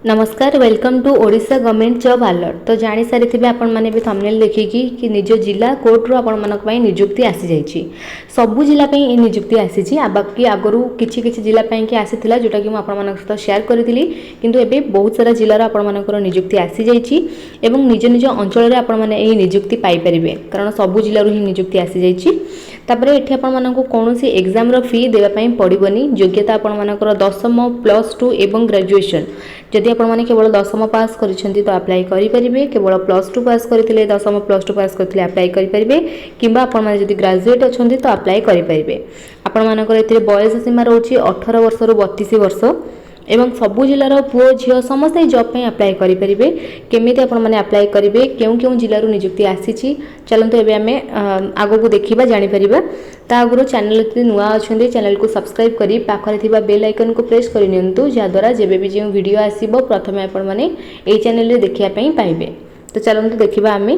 नमस्कार welcome to Odisha government job alert. तो जानी सारी आपण मैंने भी थंबनेल देखिकी कि निज जिला कोर्ट रू आपण मानक पई नियुक्ति आसी जाइछि। सबु जिला पई ए नियुक्ति आसी बाकी आगरू किछि किछि जिला पई कि आसीथिला जोटा कि म आपण मानक सहित शेयर करथिली, किंतु एबे बहुत सारा जिल्लार आपण मानकर नियुक्ति आसी जाइछि एवं निज निज अंचल रे आपण माने ए नियुक्ति पाई परिबे, कारण सबु जिल्ला रू ही नियुक्ति आसी जाइछि। तापरे एठी आपण मानक कोनोसी एग्जाम रो फी देबा पई पड़िबनी। योग्यता आपण मानकर 10th +2 एवं ग्रेजुएशन जदि आपण माने केवल 10th पास करिसेंती तो अप्लाई करि परिबे, केवल +2 पास करथिले 10th +2 पास करथिले अप्लाई करि परिबे, किबा आपण माने जदि ग्रेजुएट अछंती तो अप्लाई करि परिबे। आपण मानकर एथिरे बयस सीमा रहउची 18 वर्ष रु 32 वर्ष एवं सबु जिल्लार पुओ झियो समस्त जॉब पे अप्लाई करि परिबे। केमिति आपण माने अप्लाई करिवे, केउ केउ जिल्लारू नियुक्ति आसीछि, चलंतु एबे आमे आगो को देखिबा जानि परिबा। ता आगरो चैनल जदि नुआ अछंती चैनल को सब्सक्राइब करी पाखरे थिबा बेल आइकन को प्रेस करि नियंतु, जा द्वारा जेबे भी जे वीडियो आसीबो प्रथमे आपण माने ए चैनल रे देखिया पई पाइबे। तो चलंतु देखिबा आमे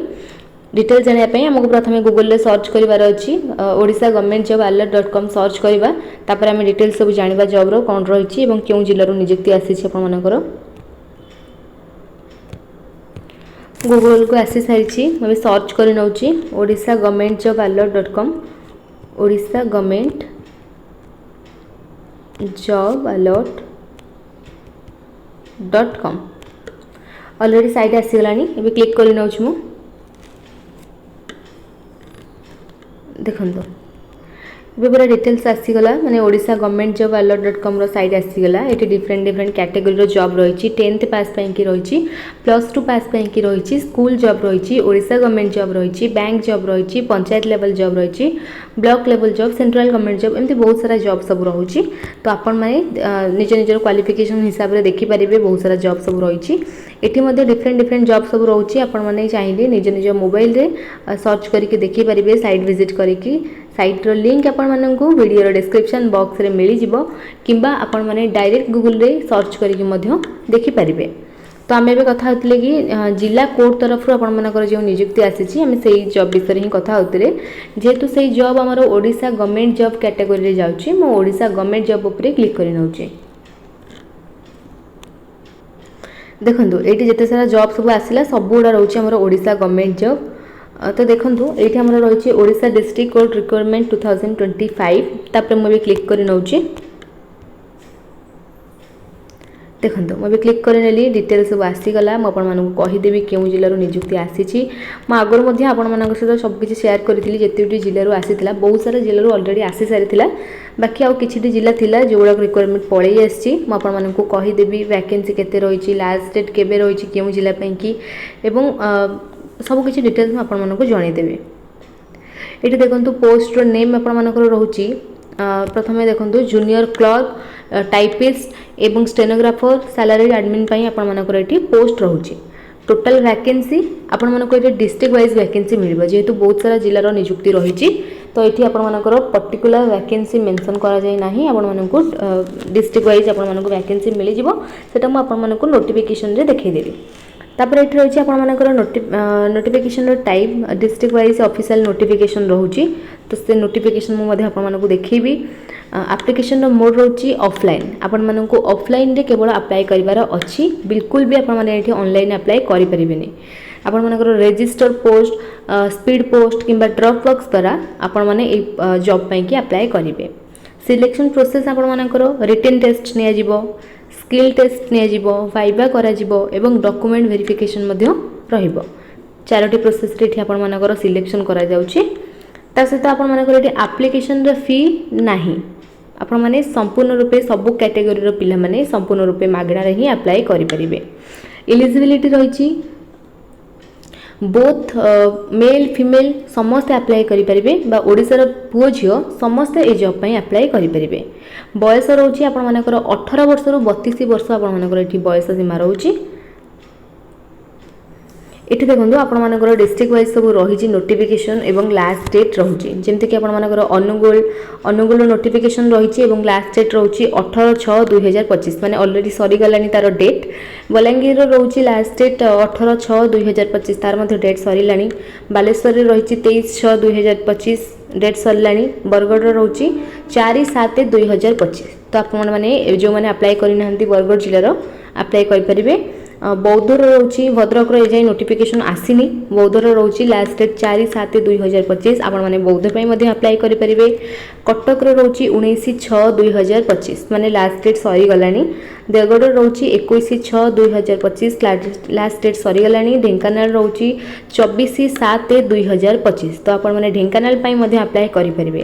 डिटेल जानिया पई हमको प्रथमे गूगल रे सर्च करिवार अछि ओडिशा गवर्नमेंट जॉब अलर्ट.com सर्च करिबा। तापर आमे डिटेल सब जानिबा जॉब रो कोन रहिछि एवं केउ जिल्ला रो नियुक्ति आसीछि आपण मानकर। गूगल को आसी सारिछि, मैं सर्च करि नउछि Odisha government job alert dot com Odisha government job alert dot com already site आसी गलानी। एबे क्लिक करि नउछि मु देखो ये पूरा डिटेल्स आसीगला माने ओडिशा गवर्नमेंट जॉब अलर्ट.com रो साइट आसीगला। ये डिफरेंट डिफरेंट कैटेगरी रो जॉब रही, 10th पास पई की रही, +2 पास पई की रही, स्कूल जॉब रही, ओडिशा गवर्नमेंट जॉब रही, बैंक जॉब रही, पंचायत लेवल जॉब रही, block level job, central government job, एमती बहुत सारा जॉब सब रही। तो आपण माने निज निजर क्वालिफिकेशन हिसाब रे देखि परिबे, बहुत सारा जॉब सब रही। एठी मध्ये डिफरेंट डिफरेंट जॉब सब रही। आपण माने चाहिए निज निज मोबाइल रे सर्च करके देखि परिबे, साइट विजिट करके साइट रो लिंक आपण माननकु वीडियो रो डिस्क्रिप्शन बॉक्स रे मिली जिवो, किंबा आपण माने डायरेक्ट गूगल रे सर्च करके मध्य देखि परिबे। तो आमे बे कथा होतले कि जिला कोर्ट तरफ रो आपण मानकर जे नियुक्ति आसीछि, आमे सेही जॉब विषय ही कथा होतले। जेतु सेही जॉब हमरो ओडिशा गवर्नमेंट जॉब कैटेगरी रे जाउछि, मो ओडिशा गवर्नमेंट जॉब ऊपर क्लिक करि नउछि। देखंतु एठी जेते सारा जॉब सब आसिला सब गुडा रहउछि हमरो ओडिशा गवर्नमेंट जॉब। तो देखंतु एठी हमरो रहिछि ओडिशा डिस्ट्रिक्ट कोर्ट रिक्वायरमेंट 2025। तापर मैं भी क्लिक करि नउछि। देखंतु मैं भी क्लिक करि नेली, डिटेल सब आसी गला। म आपण मानकु कहि देबी केउ जिल्ला रो नियुक्ति आसीछि। म आगर मध्ये आपण मानक सहित सब किछि शेयर करथिली, जेतेटी जिल्ला रो आसीथिला बहुत सारा जिल्ला रो ऑलरेडी आसी सारिथिला। बाकी आउ किछि जिल्ला थिला जोडा रिक्वायरमेंट पळै आछि। म आपण मानकु कहि देबी वैकेंसी केते रहिछि, लास्ट डेट केबे रहिछि, केउ जिल्ला पई कि एवं सब किछि डिटेल्स आपण मानकु जणाई देबे। एठी देखंतु पोस्ट रो नेम आपण मानकर रहुछि। प्रथमे देखंतु जूनियर क्लर्क, टाइपिस्ट एवं स्टेनोग्राफर, सैलरी एडमिन पई आपण मानकर एठी पोस्ट रहुछि। टोटल वैकेंसी आपण मानकर एठी डिस्ट्रिक्ट वाइज वैकेंसी मिलिबो, जेहेतु बहुत सारा जिल्ला रो नियुक्ति रहिछि। तो एठी आपण मानकर पर्टिकुलर वैकेंसी मेंशन करा जाय नाही। आपण मानकु डिस्ट्रिक्ट वाइज आपण मानकु वैकेंसी मिलि जिवो, सेटा म आपण मानकु नोटिफिकेशन रे देखै देबी। तापर एठी रहिछि आपण मानकर नोटिफिकेशन रो type district wise official notification रहुछि। तो से नोटिफिकेशन मु मध्ये आपण मानकु देखैबी। एप्लिकेशन रो मोड रहुछि ऑफलाइन। आपण मानकु ऑफलाइन रे केवल अप्लाई करिवार अछि, बिल्कुल भी आपण माने एठी ऑनलाइन अप्लाई करि परिबेनी। आपण मानकर रजिस्टर पोस्ट, स्पीड पोस्ट किंबा ड्रॉप बॉक्स द्वारा आपण माने ए जॉब पई कि अप्लाई करिवे। सिलेक्शन प्रोसेस आपण मानकर रिटन टेस्ट निया जिवो, स्किल टेस्ट निया जिवो, वाइवा करा जिवो एवं डॉक्यूमेंट वेरिफिकेशन मध्य रहिबो। चारोटी प्रोसेस रे एठी आपण मानकर सिलेक्शन करा जाउछि। ता सहित आपण मानकर एठी एप्लिकेशन रे फी नाही। आपण माने संपूर्ण रूपे सब कैटेगरी रो पिला माने संपूर्ण रूपे मागणा रे ही अप्लाई करि परिबे। एलिजिबिलिटी रहिछि बोथ मेल फीमेल समस्त अप्लाई करि परिबे, बा ओडिसा रो पुओ झियो समस्त ए जॉब पई अप्लाई करि परिबे। बयस रहउछि आपण मानकर 18 वर्ष रु 32 वर्ष आपण मानकर एठी बयस सीमा रहउछि। एठी देखंतु आपण मानकर डिस्ट्रिक्ट वाइज सब रहिछि नोटिफिकेशन एवं लास्ट डेट रहुछि। जेमति कि आपण मानकर अनुगुल नोटिफिकेशन रहिछि एवं लास्ट डेट रहुछि 18/6/2025, माने ऑलरेडी सरी गलानी तार डेट। बलांगीर रो रहुछि लास्ट डेट 18/6/2025, तार मध्ये डेट सरीलानी। बालेश्वर रे रहिछि 23/6/2025 डेट सरलानी। बरगढ़ रो रहुछि 4/7/2025। तो आपण माने जो माने अप्लाई करि नहंती बरगढ़ जिल्ला रो ଆପ୍ଲାଏ କରିପାରିବେ। ବୌଦ୍ଧର ରହୁଛି, ଭଦ୍ରକର ଏଯାଏଁ ନୋଟିଫିକେସନ୍ ଆସିନି। ବୌଦ୍ଧର ରହୁଛି ଲାଷ୍ଟ ଡେଟ୍ 4/7/2025, ଆପଣମାନେ ବୌଦ୍ଧ ପାଇଁ ମଧ୍ୟ ଆପ୍ଲାଏ କରିପାରିବେ। କଟକର ରହୁଛି 19/6/2025, ମାନେ ଲାଷ୍ଟ ଡେଟ୍ ସରିଗଲାଣି। ଦେଓଗଡ଼ର ରହୁଛି 21/6/2025, ଲାଷ୍ଟ ଡେଟ୍ ସରିଗଲାଣି। ଢେଙ୍କାନାଳ ରହୁଛି 24/7/2025, ତ ଆପଣମାନେ ଢେଙ୍କାନାଳ ପାଇଁ ମଧ୍ୟ ଆପ୍ଲାଏ କରିପାରିବେ।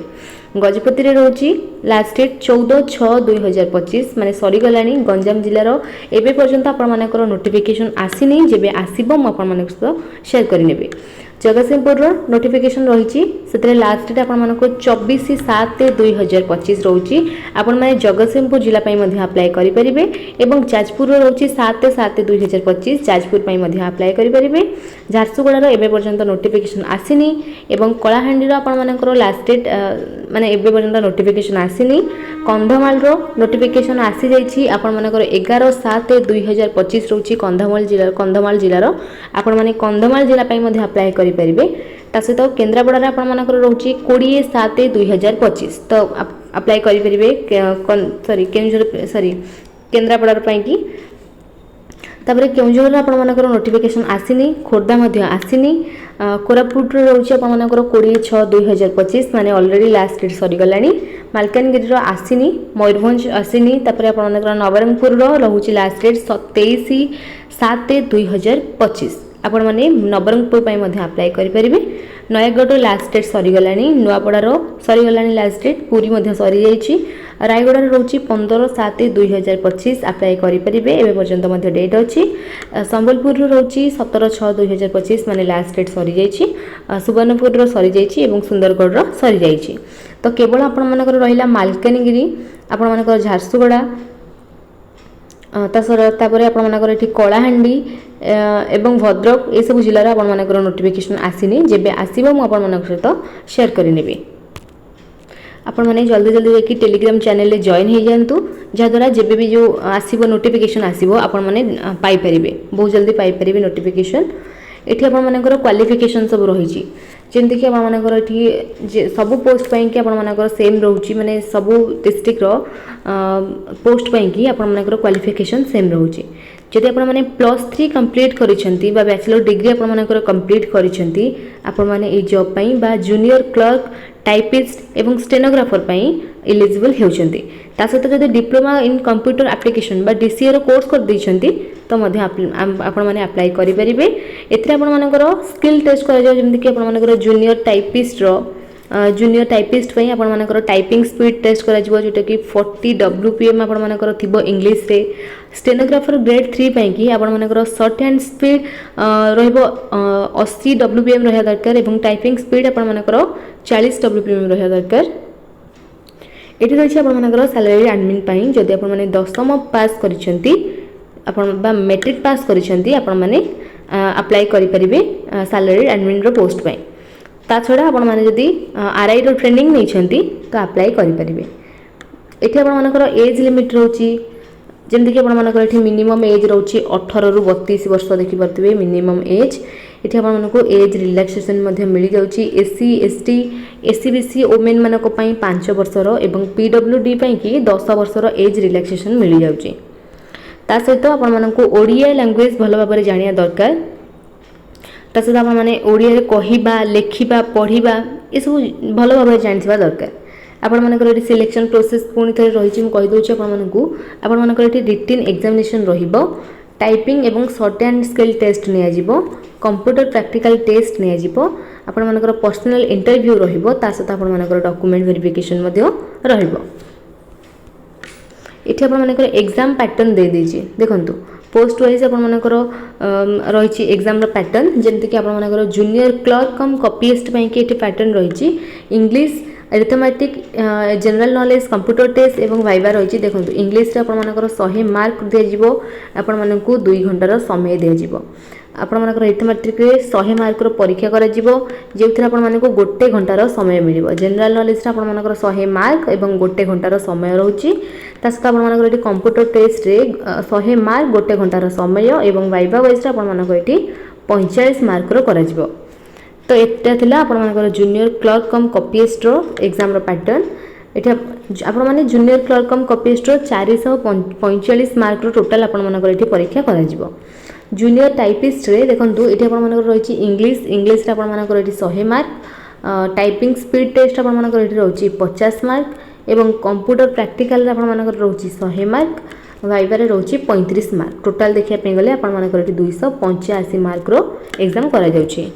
ଗଜପତିରେ ରହୁଛି ଲାଷ୍ଟ ଡେଟ୍ 14/6/2025, ମାନେ ସରିଗଲାଣି। ଗଞ୍ଜାମ ଜିଲ୍ଲାର ଏବେ ପର୍ଯ୍ୟନ୍ତ ଆପଣମାନଙ୍କର ନୋଟିଫିକେସନ୍ ଆସିନି, ଯେବେ ଆସିବ ମୁଁ ଆପଣମାନଙ୍କ ସହିତ ସେୟାର କରିନେବି। ଜଗତସିଂହପୁରର ନୋଟିଫିକେସନ୍ ରହିଛି, ସେଥିରେ ଲାଷ୍ଟ ଡେଟ୍ ଆପଣମାନଙ୍କୁ 24/7/2025 ରହୁଛି। ଆପଣମାନେ ଜଗତସିଂହପୁର ଜିଲ୍ଲା ପାଇଁ ମଧ୍ୟ ଆପ୍ଲାଏ କରିପାରିବେ। ଏବଂ ଯାଜପୁରର ରହୁଛି 7/7/2025, ଯାଜପୁର ପାଇଁ ମଧ୍ୟ ଆପ୍ଲାଏ କରିପାରିବେ। ଝାରସୁଗୁଡ଼ାର ଏବେ ପର୍ଯ୍ୟନ୍ତ ନୋଟିଫିକେସନ୍ ଆସିନି। ଏବଂ କଳାହାଣ୍ଡିର ଆପଣମାନଙ୍କର ଲାଷ୍ଟ ଡେଟ୍ ମାନେ ଏବେ ପର୍ଯ୍ୟନ୍ତ ନୋଟିଫିକେସନ୍ ଆସିନି। କନ୍ଧମାଳର ନୋଟିଫିକେସନ୍ ଆସିଯାଇଛି, ଆପଣମାନଙ୍କର 11/7/2025 ରହୁଛି କନ୍ଧମାଳ ଜିଲ୍ଲାର। ଆପଣମାନେ କନ୍ଧମାଳ ଜିଲ୍ଲା ପାଇଁ ମଧ୍ୟ ଆପ୍ଲାଏ କରିପାରିବେ। ତା ସହିତ କେନ୍ଦ୍ରାପଡ଼ାରେ ଆପଣମାନଙ୍କର ରହୁଛି 20/7/2025, ତ ଆପ୍ଲାଏ କରିପାରିବେ କେନ୍ଦ୍ରାପଡ଼ାର ପାଇଁକି। ତାପରେ କେଉଁଝରର ଆପଣମାନଙ୍କର ନୋଟିଫିକେସନ୍ ଆସିନି, ଖୋର୍ଦ୍ଧା ମଧ୍ୟ ଆସିନି। କୋରାପୁଟରେ ରହୁଛି ଆପଣମାନଙ୍କର 20/6/2025, ମାନେ ଅଲରେଡ଼ି ଲାଷ୍ଟ ଡେଟ୍ ସରିଗଲାଣି। ମାଲକାନଗିରିର ଆସିନି, ମୟୂରଭଞ୍ଜ ଆସିନି। ତାପରେ ଆପଣମାନଙ୍କର ନବରଙ୍ଗପୁରର ରହୁଛି ଲାଷ୍ଟ ଡେଟ୍ 23/7/2025, ଆପଣମାନେ ନବରଙ୍ଗପୁର ପାଇଁ ମଧ୍ୟ ଆପ୍ଲାଏ କରିପାରିବେ। ନୟାଗଡ଼ର ଲାଷ୍ଟ ଡେଟ୍ ସରିଗଲାଣି। ନୂଆପଡ଼ାର ସରିଗଲାଣି ଲାଷ୍ଟ ଡେଟ୍, ପୁରୀ ମଧ୍ୟ ସରିଯାଇଛି। ରାୟଗଡ଼ାରେ ରହୁଛି 15/7/2025, ଆପ୍ଲାଏ କରିପାରିବେ, ଏବେ ପର୍ଯ୍ୟନ୍ତ ମଧ୍ୟ ଡେଟ୍ ଅଛି। ସମ୍ବଲପୁରରୁ ରହୁଛି 17/6/2025, ମାନେ ଲାଷ୍ଟ ଡେଟ୍ ସରିଯାଇଛି। ସୁବର୍ଣ୍ଣପୁରର ସରିଯାଇଛି ଏବଂ ସୁନ୍ଦରଗଡ଼ର ସରିଯାଇଛି। ତ କେବଳ ଆପଣମାନଙ୍କର ରହିଲା ମାଲକାନଗିରି, ଆପଣମାନଙ୍କର ଝାରସୁଗୁଡ଼ା, ତାପରେ ଆପଣମାନଙ୍କର ଏଠି କଳାହାଣ୍ଡି ଏବଂ ଭଦ୍ରକ, ଏସବୁ ଜିଲ୍ଲାର ଆପଣମାନଙ୍କର ନୋଟିଫିକେସନ୍ ଆସିନି। ଯେବେ ଆସିବ ମୁଁ ଆପଣମାନଙ୍କ ସହିତ ସେୟାର କରିନେବି। ଆପଣମାନେ ଜଲ୍ଦି ଯାଇକି ଟେଲିଗ୍ରାମ ଚ୍ୟାନେଲରେ ଜଏନ୍ ହେଇଯାଆନ୍ତୁ, ଯାହାଦ୍ୱାରା ଯେବେ ବି ଯେଉଁ ଆସିବ ନୋଟିଫିକେସନ୍ ଆସିବ ଆପଣମାନେ ପାଇପାରିବେ, ବହୁତ ଜଲ୍ଦି ପାଇପାରିବେ ନୋଟିଫିକେସନ୍। ଏଠି ଆପଣମାନଙ୍କର କ୍ୱାଲିଫିକେସନ୍ ସବୁ ରହିଛି, ଯେମିତିକି ଆପଣମାନଙ୍କର ଏଠି ସବୁ ପୋଷ୍ଟ ପାଇଁକି ଆପଣମାନଙ୍କର ସେମ୍ ରହୁଛି, ମାନେ ସବୁ ଡିଷ୍ଟ୍ରିକ୍ଟର ପୋଷ୍ଟ ପାଇଁକି ଆପଣମାନଙ୍କର କ୍ୱାଲିଫିକେସନ୍ ସେମ୍ ରହୁଛି। ଯଦି ଆପଣମାନେ +3 କମ୍ପ୍ଲିଟ୍ କରିଛନ୍ତି ବା ବ୍ୟାଚଲର ଡିଗ୍ରୀ ଆପଣମାନଙ୍କର କମ୍ପ୍ଲିଟ୍ କରିଛନ୍ତି, ଆପଣମାନେ ଏହି ଜବ୍ ପାଇଁ ବା ଜୁନିୟର କ୍ଲର୍କ, ଟାଇପିଷ୍ଟ ଏବଂ ଷ୍ଟେନୋଗ୍ରାଫର ପାଇଁ ଏଲିଜିବଲ୍ ହେଉଛନ୍ତି। ତା ସହିତ ଯଦି ଡିପ୍ଲୋମା ଇନ୍ କମ୍ପ୍ୟୁଟର ଆପ୍ଲିକେସନ୍ ବା DCAର କୋର୍ସ କରିଦେଇଛନ୍ତି ତ ମଧ୍ୟ ଆପଣମାନେ ଆପ୍ଲାଏ କରିପାରିବେ। ଏଥିରେ ଆପଣମାନଙ୍କର ସ୍କିଲ୍ ଟେଷ୍ଟ କରାଯାଉ, ଯେମିତିକି ଆପଣମାନଙ୍କର ଜୁନିୟର ଟାଇପିଷ୍ଟ ପାଇଁ ଆପଣମାନଙ୍କର ଟାଇପିଂ ସ୍ପିଡ୍ ଟେଷ୍ଟ କରାଯିବ, ଯେଉଁଟାକି 40 WPM ଆପଣମାନଙ୍କର ଥିବ ଇଂଲିଶରେ। ଷ୍ଟେନୋଗ୍ରାଫର ଗ୍ରେଡ୍ 3 ପାଇଁକି ଆପଣମାନଙ୍କର ସର୍ଟ ହ୍ୟାଣ୍ଡ ସ୍ପିଡ୍ ରହିବ 80 WPM ରହିବା ଦରକାର ଏବଂ ଟାଇପିଂ ସ୍ପିଡ୍ ଆପଣମାନଙ୍କର 40 WPM ରହିବା ଦରକାର। ଏଠି ରହିଛି ଆପଣମାନଙ୍କର ସାଲାରୀ ଆଡମିନ୍ ପାଇଁ, ଯଦି ଆପଣମାନେ 10ମ ପାସ୍ କରିଛନ୍ତି ବା ମେଟ୍ରିକ୍ ପାସ୍ କରିଛନ୍ତି ଆପଣମାନେ ଆପ୍ଲାଏ କରିପାରିବେ ସାଲାରୀ ଆଡମିନ୍ର ପୋଷ୍ଟ ପାଇଁ। ତା ଛଡ଼ା ଆପଣମାନେ ଯଦି RIର ଟ୍ରେନିଂ ନେଇଛନ୍ତି ତ ଆପ୍ଲାଏ କରିପାରିବେ। ଏଠି ଆପଣମାନଙ୍କର ଏଜ୍ ଲିମିଟ୍ ରହୁଛି, ଯେମିତିକି ଆପଣମାନଙ୍କର ଏଠି ମିନିମମ୍ ଏଜ୍ ରହୁଛି 18ରୁ 32 ବର୍ଷ, ଦେଖିପାରୁଥିବେ ମିନିମମ୍ ଏଜ୍। ଏଠି ଆପଣମାନଙ୍କୁ ଏଜ୍ ରିଲାକ୍ସେସନ୍ ମଧ୍ୟ ମିଳିଯାଉଛି। SC ST SC BC women ମାନଙ୍କ ପାଇଁ 5 ବର୍ଷର ଏବଂ PWD ପାଇଁକି 10 ବର୍ଷର ଏଜ୍ ରିଲାକ୍ସେସନ୍ ମିଳିଯାଉଛି। ତା ସହିତ ଆପଣମାନଙ୍କୁ ଓଡ଼ିଆ ଲାଙ୍ଗୁଏଜ୍ ଭଲ ଭାବରେ ଜାଣିବା ଦରକାର। ତା ସହିତ ଆପଣମାନେ ଓଡ଼ିଆରେ କହିବା, ଲେଖିବା, ପଢ଼ିବା ଏସବୁ ଭଲ ଭାବରେ ଜାଣିଥିବା ଦରକାର। ଆପଣମାନଙ୍କର ଏଠି ସିଲେକ୍ସନ୍ ପ୍ରୋସେସ୍ ପୁଣି ଥରେ ରହିଛି, ମୁଁ କହିଦେଉଛି ଆପଣମାନଙ୍କର ଏଠି ରିଟିନ୍ ଏକ୍ଜାମିନେସନ୍ ରହିବ, ଟାଇପିଂ ଏବଂ ସର୍ଟ ହ୍ୟାଣ୍ଡ ସ୍କିଲ୍ ଟେଷ୍ଟ ନିଆଯିବ, କମ୍ପ୍ୟୁଟର ପ୍ରାକ୍ଟିକାଲ ଟେଷ୍ଟ ନିଆଯିବ, ଆପଣମାନଙ୍କର ପର୍ସନାଲ ଇଣ୍ଟରଭ୍ୟୁ ରହିବ, ତା ସହିତ ଆପଣମାନଙ୍କର ଡକୁମେଣ୍ଟ ଭେରିଫିକେସନ୍ ମଧ୍ୟ ରହିବ। ଏଠି ଆପଣମାନଙ୍କର ଏକ୍ଜାମ୍ ପ୍ୟାଟର୍ନ ଦେଇଦେଇଛି, ଦେଖନ୍ତୁ पोस्ट वाइज आपंकर रही एग्जाम पैटर्न जमीक आपंकर जूनियर क्लर्क कम कॉपीस्ट कि पैटर्न रही English arithmetic general knowledge computer test और वाइवा रही देखो इंग्लिश आपंकर 100 मार्क दिज्व आपण मानक 2 घंटार समय दिज्व आपंकर अरिथमेटिक 100 मार्क परीक्षा कर जो आपको गोटे घंटार समय मिल जनरल नॉलेज आपंकर 100 मार्क और गोटे घंटार समय रोचे सहित आपंकर कंप्यूटर टेस्ट रे 100 मार्क गोटे घंटार समय और वाइवा वाइज आपंकर 45 मार्क कर तो यहाँ था आपंकर junior clerk cum copyist exam pattern एठी आपण माने junior clerk cum copyist 445 mark रो टोटल आपण मानकर एठी परीक्षा करा जिवो। जूनियर टाइपिस्ट रे देखंतु एठी आपण मानकर रहिछि इंग्लिश रे आपण मानकर एठी 100 मार्क, टाइपिंग स्पीड टेस्ट आपण मानकर एठी रहउछि 50 मार्क एवं कंप्यूटर प्रैक्टिकल रे आपण मानकर रहउछि 100 मार्क, वाइवा रे रहउछि 35 मार्क। टोटल देखिया पे गले आपण मानकर एठी 285 मार्क रो एग्जाम करा जाउछि।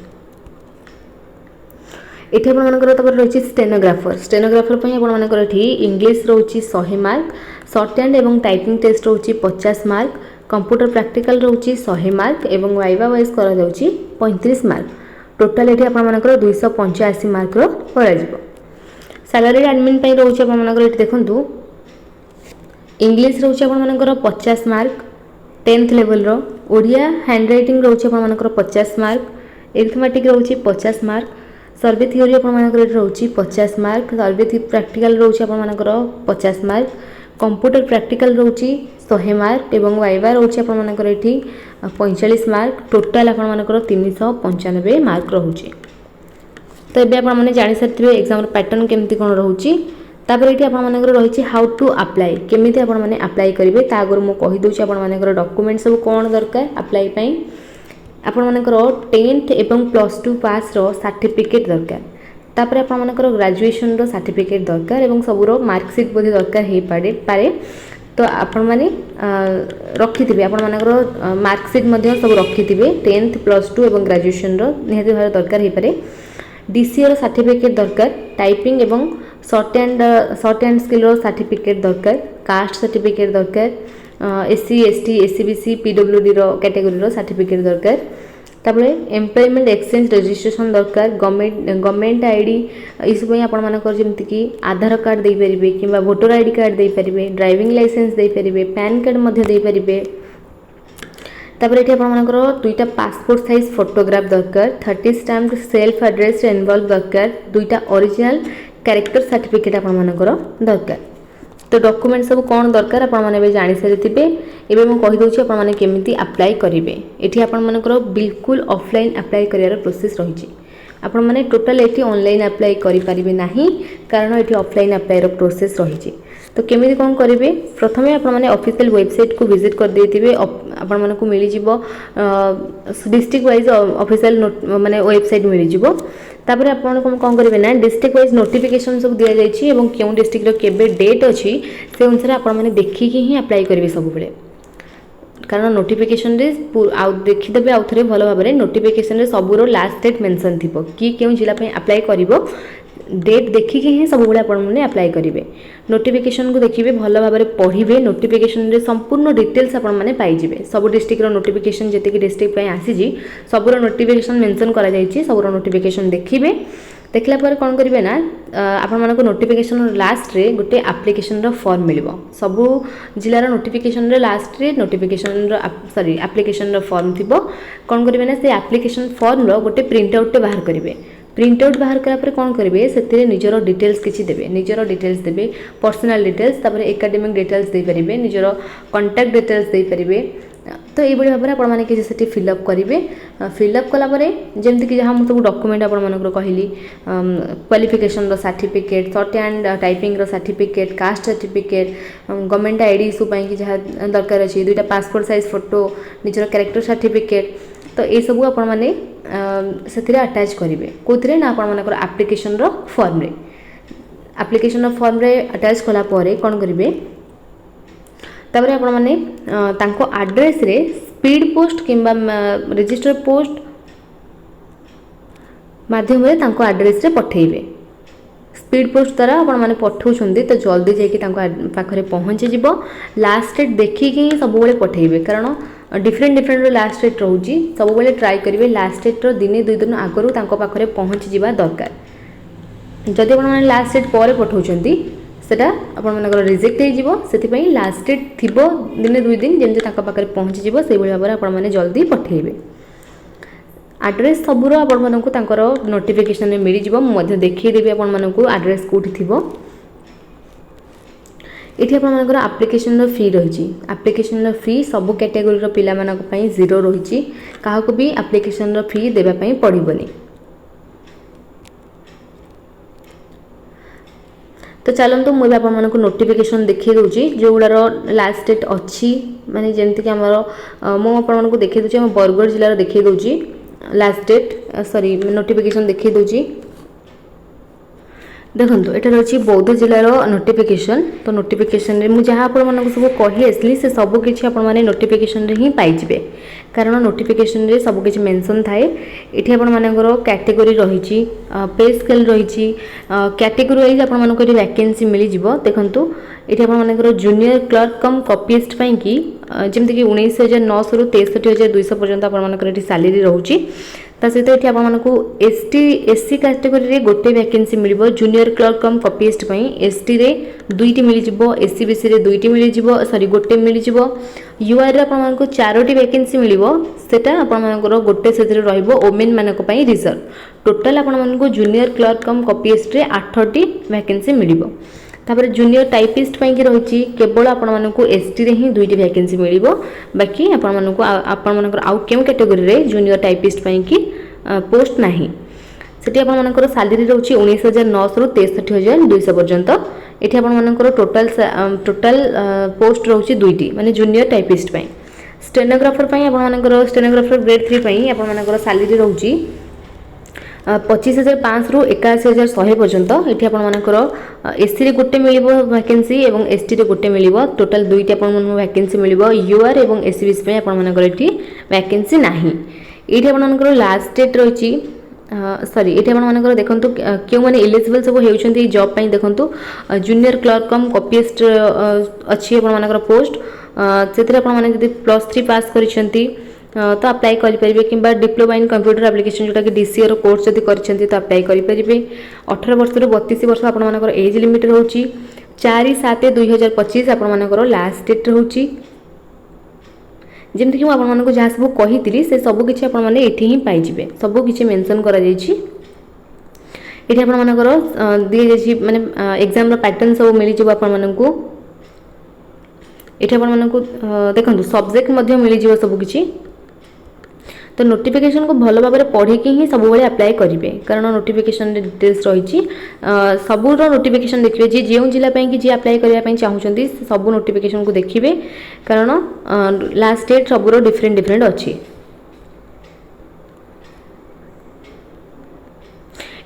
एठी आपण मानकर तबर रहिछि स्टेनोग्राफर पई आपण मानकर एठी इंग्लिश रहउछि 100 मार्क, शॉर्ट हैंड एवं टाइपिंग टेस्ट रहउछि 50 मार्क, कंप्यूटर प्रैक्टिकल रहउछि 100 मार्क एवं वाइवा वाइज करा जाउछि 35 मार्क। टोटल एठी आपण मानकर 285 मार्क रो करा जिवो। सैलरी एडमिन पई रहउछि आपण मानकर एठी देखंतु इंग्लिश रहउछि आपण मानकर 50 मार्क 10th लेवल रो, ओडिया हैंड राइटिंग रहउछि आपण मानकर 50 मार्क, अरिथमेटिक रहउछि 50 मार्क, सर्वे थ्योरी आपण मानकर रहउछि 50 मार्क, सर्वे प्रैक्टिकल रहउछि आपण मानकर 50 मार्क, कंप्यूटर प्रैक्टिकल रहउछि 100 मार्क एवं वाइवा रहउछि आपण मानकर एठी 45 मार्क। टोटल आपण मानकर 395 मार्क रहउछि। तो एबे आपण माने जानि सकथिबे एग्जाम रो पैटर्न केमति कोन रहउछि। तापर एठी आपण मानकर रहिछि हाउ टू अप्लाई, केमिति आपण माने अप्लाई करिवे ता आगर मु कहि दोछि आपण मानकर डॉक्यूमेंट सब कोन दरकार अप्लाई पई। आपण मानकर 10th एवं +2 पास रो सर्टिफिकेट दरकार, तापर आपण मानकर ग्रेजुएशन रो सर्टिफिकेट दरकार एवं सबरो मार्कशीट बोधे दरकार हे पारे। तो आपण माने रखिथिबे आपण मानकर मार्कशीट मध्ये सब रखिथिबे 10th +2 एवं ग्रेजुएशन रो निहाती भार दरकार हे पारे। डीसीए रो सर्टिफिकेट दरकार, टाइपिंग एवं शॉर्ट हैंड स्किल रो सर्टिफिकेट दरकार, कास्ट सर्टिफिकेट दरकार, एससी एसटी एससीबीसी पीडब्ल्यूडी रो कैटेगरी रो सर्टिफिकेट दरकार। तापरे एम्प्लॉयमेंट एक्सचेंज रजिस्ट्रेशन दरकार, गवर्नमेंट आईडी ई सब आपण मानकर जेमति कि आधार कार्ड दे परिबे किबा वोटर आईडी कार्ड दे परिबे, ड्राइविंग लाइसेंस दे परिबे, पैन कार्ड मध्ये दे परिबे। तापर एठी आपण मानकर दुईटा पासपोर्ट साइज फोटोग्राफ दरकार, 30 स्टैम्प सेल्फ एड्रेस एनवॉल्व दरकार, दुईटा ओरिजिनल कैरेक्टर सर्टिफिकेट आपण मानकर दरकार। तो डॉक्यूमेंट सब कौन दरकार आपण माने जानि सारिथिबे। एबे मु कहि दोछि आपण माने केमिति अप्लाई करिवे। एठी आपण मानकर बिल्कुल ऑफलाइन अप्लाई करियार प्रोसेस रहिछि। आपण माने टोटल एठी ऑनलाइन अप्लाई करि परिबे नाही, कारण एठी ऑफलाइन अप्लाई रो प्रोसेस रहिछि। तो केमिति कोन करिवे, प्रथमे आपण माने ऑफिशियल वेबसाइट को विजिट कर देथिबे। आपण माने को मिली जिवो डिस्ट्रिक्ट वाइज ऑफिशियल माने वेबसाइट मिली जिवो। तापर आपण कोन करिवे ना डिस्ट्रिक्ट वाइज नोटिफिकेशन सब दिया जायछि एवं केउ डिस्ट्रिक्ट रो केबे डेट अछि से अनुसार आपण माने देखि कि ही अप्लाई करिवे सब बेले। कारण नोटिफिकेशन रे आउ देखि देबे आउ थरे भलो भाबरे नोटिफिकेशन रे सबुरो लास्ट डेट मेंशन थिबो कि केउ जिला पे अप्लाई करिवो, डेट देखिए ही सब बड़े आपने अप्लाई करेंगे। नोटिफिकेशन को देखिए भल भाव पढ़े, नोटिफिकेशन रे संपूर्ण डिटेल्स आपण मैंने पाइबे। सब डिस्ट्रिक्ट नोटिफिकेशन जी डिस्ट्रिक्ट आसी सबूर नोटिफिकेशन मेंशन करा जायछि, सबूर नोटिफिकेशन देखिए। देखला पर कौन करेंगे ना आपण मानक नोटिफिकेशन लास्ट रे गोटे एप्लिकेशन फॉर्म मिलिबो। सबु जिलार नोटिफिकेशन रे लास्ट रे नोटिफिकेशन सॉरी एप्लिकेशन फॉर्म थिबो। कौन करेंगे ना से एप्लिकेशन फॉर्म रो गोटे प्रिंट आउट बाहर करेंगे। प्रिंट आउट बाहर करा पर कौन करेंगे से निजर डिटेल्स किसी देवे, निजर डिटेल्स देवे, पर्सनल डिटेल्स, तापर एकेडमिक डिटेल्स दे परिबे, निजर कांटेक्ट डिटेल्स दे परिबे। तो ये भाव में आपण मैंने किसी से फिलअप करेंगे। फिलअप कलापर जमती कि जहाँ सब डॉक्यूमेंट आपण मानक कहली क्वालिफिकेशन रो सर्टिफिकेट, शॉर्ट हैंड टाइपिंग रो certificate, caste certificate, government ID issue कि जहाँ दरकार अच्छी, दुईटा पासपोर्ट साइज फोटो, निजर कैरेक्टर सर्टिफिकेट। तो ये सब आपण मैंने से अटैच करेंगे कौन ना आपण मानकर एप्लिकेशन रो फॉर्म रे। एप्लिकेशन फॉर्म रे अटैच कला परे कौन करेंगे तापर आपण माने तांको एड्रेस रे स्पीड पोस्ट किंबा रजिस्टर पोस्ट माध्यम रे तांको एड्रेस रे पठेइबे। स्पीड पोस्ट द्वारा आपण माने पठाउछन्ती तो जल्दी जाके तांको पाखरे पहुँची जिवो। लास्ट डेट देखिकी सब बेले पठेइबे, कारण डिफरेंट लास्ट डेट रोची। सब बेले ट्राई करेंगे लास्ट डेट रो दिने 2 दिन आगु तांको पाखरे पहुँची जिबा दरकार। जदि आपण माने लास्ट डेट पर पठाउछन्ती सेटा आपण मानकर रिजेक्ट हो जिवो। सेति लास्ट डेट थिबो दिने 2 दिन जेमते तांको पाखरे पहुँची जिवो सेहि भाव में आपण माने जल्दी पठेइबे। एड्रेस सबुरो आपण मानकु तांकर नोटिफिकेशन में मिली जिवो। मु मध्य देखि देबी आपण मानकु एड्रेस कोठी थिबो। एठी आपण मानकर एप्लिकेशन रो फी रहिछि। एप्लिकेशन रो फी सब कैटेगरी रो पिला मानक पई 0 रहिछि। काहाकु भी एप्लिकेशन रो फी देबा पई पड़िबोनी। तो चलतु मुझे आपको नोटिफिकेशन देखी दूसरी जो गुड़ार लास्ट डेट अच्छी माने जमती कि आमर मुझे देखी दूसरी बरगढ़ जिलार देखी दूसरी लास्ट डेट सॉरी नोटिफिकेशन देखी दूसरी देखो यहाँ रही बौद्ध जिलार नोटिफिकेशन तो नोटिफिकेशन रे मुझे जहाँ आप सब कही आसली से सबकि आपने नोटिफिकेशन रे ही पाइबे कारण नोटिफिकेशन रे सबकि मेंशन थाए ये आपर कैटेगरी रही पे स्केल रही कैटेगरी वाइज आपको वैकेंसी मिल जाव देखो ये आपर जूनियर क्लर्क कम कॉपीस्ट कि जमीक 19,900 रु 63,200 पर्यंत आपर सैलरी रोचे ता सहित ये आपको एससी कैटेगरी रे गोटे वैकेंसी मिल junior clerk cum copyist ST रे दुईटी मिल जाव एससी बीसी रे दुईटी मिल जाव सॉरी गोटे मिल जाव यूआर आपको 4टी वैकेंसी मिल सेटा आपर गोटे से ओमेन मानक रिजर्व टोटाल आपको जूनियर क्लर्क कम कॉपीस्ट रे 8टी वैकेंसी मिल तापर जूनियर टाइपिस्ट कि रही केवल आपको एसटी रे ही दुईटी वैकेंसी मिल बाकी आपंकर आउ क्यों कैटेगरी रे जूनियर टाइपिस्ट कि पोस्ट नाही सेठी आपंकर सैलरी रोचे 19,900 रु 63,200 पर्यंत ये आपंकर टोटाल पोस्ट रोचे दुईटी माने जूनियर टाइपिस्ट स्टेनोग्राफर आपंकर स्टेनोग्राफर ग्रेड 3 आपंकर सैलरी रोचे 25,500 रु 81,100 पर्यंत ये आपर एससी रे गोटे मिल वैकेंसी और एसटी रे गोटे मिल टोटाल दुईटी आप वैकेंसी मिल यूआर और एससीबीसी आपर ये वैकेंसी नाही ये आपर लास्ट डेट रही सॉरी ये आपर देखो क्यों मैंने इलिजिबल सब होती जॉब देखो जूनियर क्लर्क कम कॉपीस्ट अच्छी आपर पोस्ट से +3 पास करिसेंती तो अप्लाई करेंगे कि डिप्लोमा इन कंप्यूटर एप्लिकेशन जोटा कि डीसीए कोर्स जब कर तो अप्लाई करेंगे 18 वर्ष रु 32 वर्ष आपर एज लिमिट रोची 4/7/2025 आपर लास्ट डेट रोची जमीक मुझे जहाँ सब कही से सबकि आपने ही पाइबे सबकि मेंशन कर ये आपर दी जाइए माने एग्जाम पैटर्न सब मिल जाव आपको ये देखो सब्जेक्ट मिल जाव सबकि तो नोटिफिकेशन को भल भाव में पढ़ी ही सब बेले अप्लाई करेंगे कारण नोटिफिकेशन डिटेल्स रही सबूर नोटिफिकेशन देखिए जी जो जिला कि जी अप्लाई करने चाहूँगी सब नोटिफिकेशन को देखिए कारण लास्ट डेट सबूर डिफरेंट अच्छी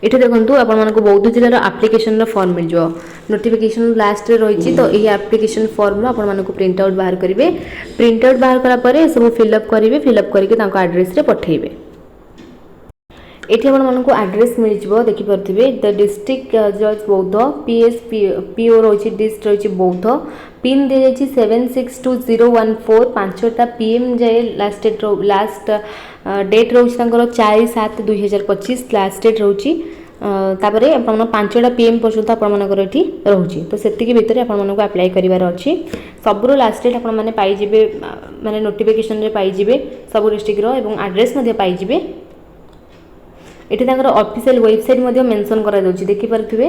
ये देखो आपको बौद्ध जिलार आप्लिकेशन फॉर्म मिल जाओ नोटिफिकेशन लास्ट रही तो ये आप्लिकेशन फॉर्म आपको प्रिंट आउट बाहर करेंगे प्रिंट आउट बाहर कलापर सब फिलअप करेंगे फिलअप करके आड्रेस पठेबे ये आपको आड्रेस मिल जाव देखिपे द डिस्ट्रिक्ट जज बौद्ध पीएस पीओ रही डिस्ट रही बौद्ध पिन दी जाइए 762014 5टा PM जाए लास्ट डेट रोचे 4/7/2025 लास्ट डेट रोची तापर आप 5टा PM पर्यंत आपर ये रोचे तो से भितर आपको अप्लाई करार अच्छी सबूर लास्ट डेट आपने पाइबे माने नोटिफिकेशन रे पाइबे सब डिस्ट्रिक्टर आड्रेस पाइबे ये ऑफिशियल वेबसाइट मेंशन करा देखिपे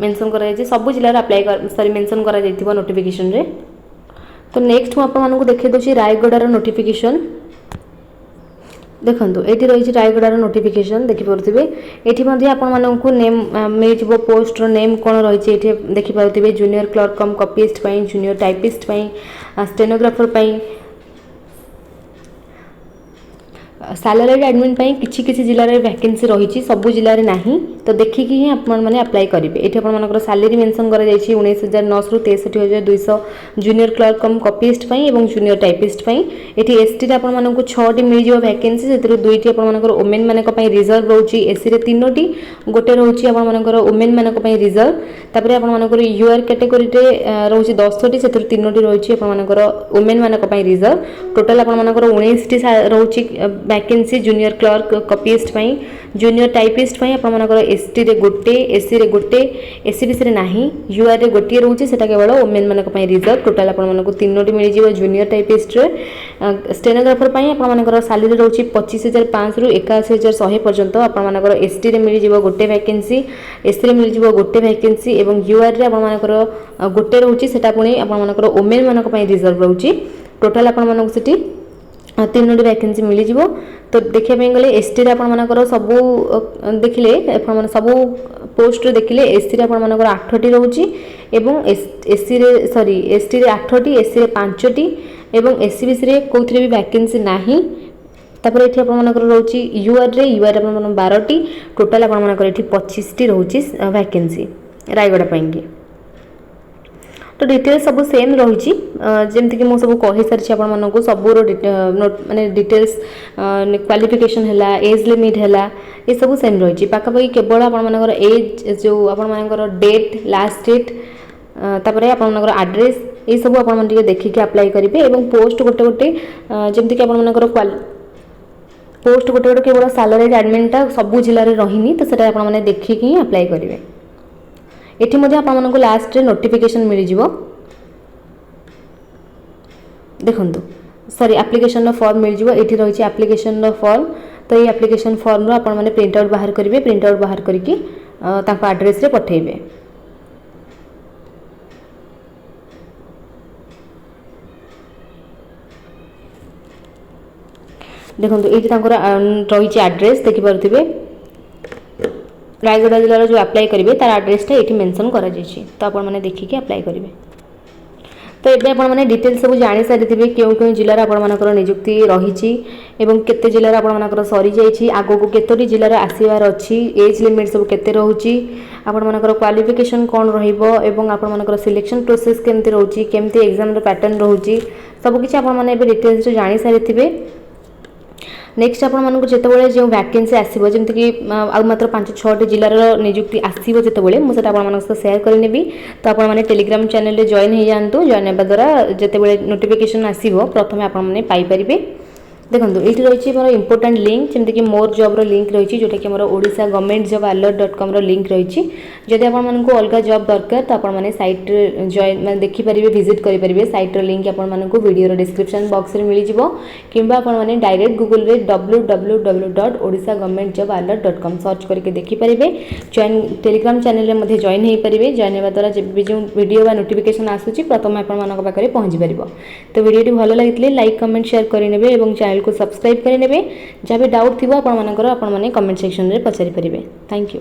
मेंशन कर सब जिलार अप्लाई सॉरी मेंशन करा नोटिफिकेशन रे तो नेक्स्ट मुझे देखी दूसरी रायगढ़ नोटिफिकेशन देखो ये रही रायगढ़ नोटिफिकेशन देखिपे ये आपको नेम मिल जाव पोस्ट नेम कौन रही देखिपे junior clerk cum copyist junior typist stenographer salary admin किसी जिले में वैकेंसी रही सब जिले में नहीं तो देखिकी ही आपने अप्लाई करेंगे ये आपर सैलरी मेंशन कर 19,900 रु 63,200 जूनियर क्लर्क कम कॉपीस्ट और जूनियर टाइपिस्ट ये एसटी आपको 6टी मिल जाव वैकेंसी से दुईटी आपर ओमेन मानक रिजर्व रोचे एससी रे 3टी गोटे रोचे आपर ओमेन मानक रिजर्व तापर आपर यूआर कैटेगरी रोचे 10टी से 3टी रोचे आपर ओमेन मानक रिजर्व टोटाल आपर 19टी रोचे vacancy junior clerk copyist junior typist आपर एसटी रे गोटे एससी रे गोटे एससीबीसी रे नाही यूआर रे गोटे रोचे सेटा केवल ओमेन मानक रिजर्व टोटाल आपको 3टी मिल जाव जूनियर टाइपिस्ट स्टेनोग्राफर आपर सैलरी रोचे 25,500 रु 81,100 पर्यंत आपर एसटी रे मिल जाव गोटे वैकेंसी एससी रे मिल जाव गोटे वैकेंसी और यूआर रे आपर गोटे रोचे सेटा पुणी आपर ओमेन मानक रिजर्व रोचे टोटाल आपको तीनोटी वैकेंसी मिल जाव। तो देखिए गले एसटी रे आपमनकर सबू देखिले आप सबू पोस्ट देखिले एससी रे आपमनकर 8टी रोची एवं एससी रे सॉरी एसटी रे 8टी एससी रे 5टी एवं एससीबीसी रे कोथरे भी वैकेंसी नाही। तापर एठी आपमनकर रोची यूआर रे 12टी टोटल आपमनकर एठी 25टी रोची वैकेंसी रायगढ़ पाइंगी। तो डिटेल्स सब सेम रही जमती कि मुझे सब कही सारी आपको सब माने डिटेल्स क्वालिफिकेशन है एज लिमिट है ये सब सेम रही पाखापाखि केवल आपर एज जो आपर डेट लास्ट डेट तापर आपर आड्रेस ये सब आप देखिए अप्लाई करेंगे और पोस्ट गोटे गोटे जमती कि आपर पोस्ट गोटे गोटे केवल सालरी एडमिनटा सब जिले में रही तो सीटा आपने देखिए ही अप्लाई करेंगे। एठी मध्य आपको लास्ट रे नोटिफिकेशन मिल जिवो देखंतु सॉरी एप्लिकेशन फॉर्म मिल जिवो एठी रही एप्लिकेशन फॉर्म। तो ये एप्लिकेशन फॉर्म रो आपण माने प्रिंट आउट बाहर करेंगे प्रिंट आउट बाहर करके ताको एड्रेस रे पठेबे। देखंतु एठी तांकर रही एड्रेस देखि पारुथिबे रायगढ़ जिलार जो अप्लाई करेंगे तार एड्रेसटा ये मेंशन करा तो आप देखिए अप्लाई करेंगे। तो ये आपने डिटेल्स सब जानी सारी थे क्यों क्यों जिलार आपर निजुक्ति रही केते जिलार आपर सरी जाइए आगो को केतोटी जिलार आसबार अच्छी एज लिमिट सब केते रोची आपर क्वालिफिकेशन कौन रपर सिलेक्शन प्रोसेस केमती रोची केमती एग्जाम पैटर्न रोची सबकि आपने डिटेल्स जानी सारी थे। नेक्स्ट आपको जितेबाला जो वैकेंसी आसो जमीक मात्र 5-6टी जिलार निजुक्ति आसो जितेबाला मुझे आप सेयार करनेबी। तो आपने टेलीग्राम चैनल जॉइन हो जातु जॉइन होगा द्वारा जितेबाला नोटिफिकेशन आसो प्रथम आपरे देखो ये रही मोर इंपोर्टाट लिंक जमीक मोर जॉब लिंक रही जोटा कि मोर Odisha government job alert dot com link रही। जदि आपको अलग जॉब दरकार तो आपने साइट जॉइन देखिपारे विजिट करेंगे साइट्र लिंक आपको वीडियो डिस्क्रिप्शन बॉक्स में मिल जाव कि आपने डायरेक्ट गूगल रे www.odishagovernmentjobalert.com सर्च करके देखिपारे। जॉइन टेलीग्राम चैनल में जॉइन हो पारे जॉइन होगा द्वारा जब भी जो वीडियो व नोटिफिकेशन आसूँ प्रथम आपंखे पहुँची पार। तो वीडियो भल लगी लाइक कमेंट शेयर करेंगे और चैनल को सब्सक्राइब करेंगे जहाँ भी डाउट थी आपने कमेंट सेक्शन में पचारि पारे। Thank you.